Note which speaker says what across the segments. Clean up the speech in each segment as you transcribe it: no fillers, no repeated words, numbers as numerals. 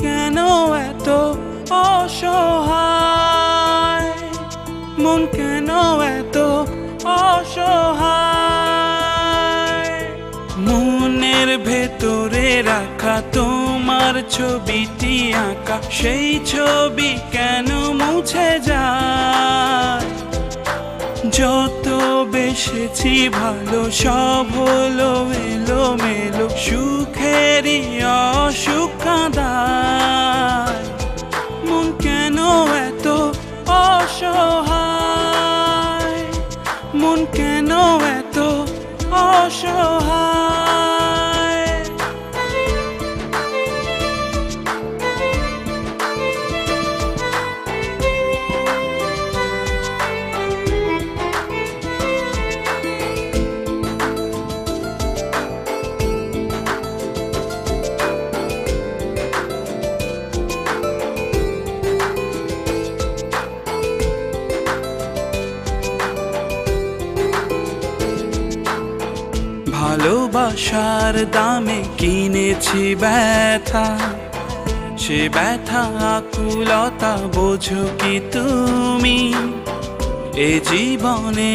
Speaker 1: কেন এত অসহায়, মন কেন এত অসহায়। মনের ভেতরে রাখা তোমার ছবিটি আঁকা, সেই ছবি কেন মুছে যায়। যত বেসেছি ভালো সব হলো এলোমেলো, সুখেরই অসুখ কাঁদায়। মন কেন এত অসহায়, মন কেন এত অসহায়। ভালোবাসার দামে কিনেছি ব্যথা, সে ব্যথা আকুলতা বোঝো কি তুমি। এ জীবনে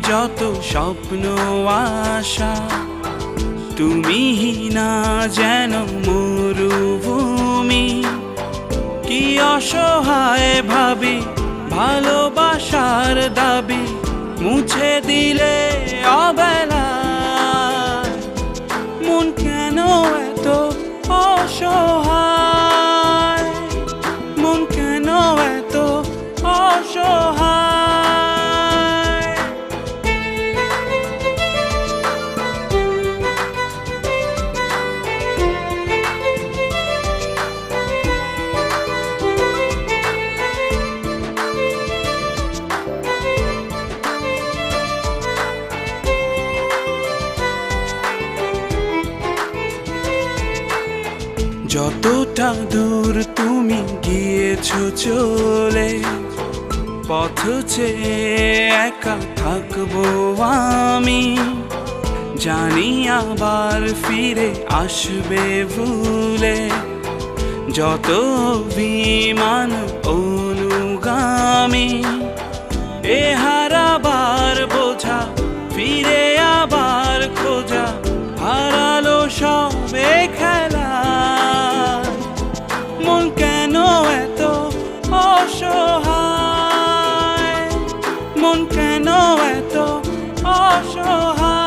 Speaker 1: যত স্বপ্ন আশা, তুমি না যেন মরুভূমি। কি অসহায় ভাবি ভালোবাসার দাবি, মুছে দিলে অবেলা। মন কেন এত অসহায়, মন কেন এত অসহায়। যতটা দূর তুমি গিয়েছো চলে, পথ চেয়ে একা থাকবো আমি। জানি আবার ফিরে আসবে ভুলে, যত অভিমান অনুগামী। এ হারাবার বোঝা ফিরে আবার খোঁজা, হারালো সবে খেলা। মন কেন এত অসহায়, মন কেন এত অসহায়।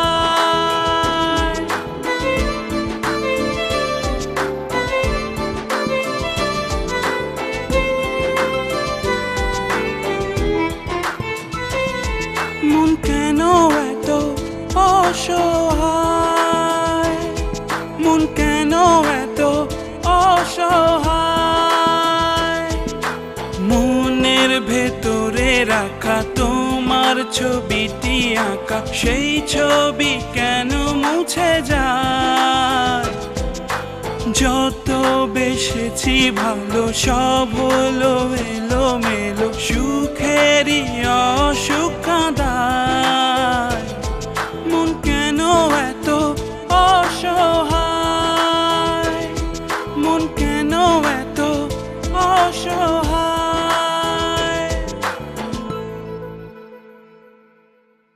Speaker 1: মন কেন এত অসহায়, মন কেন এত অসহায়। মনের ভেতরে রাখা তোমার ছবিটি আঁকা, সেই ছবি কেন মুছে যায়। যত বেসেছি ভালো সব হলো এলোমেলো,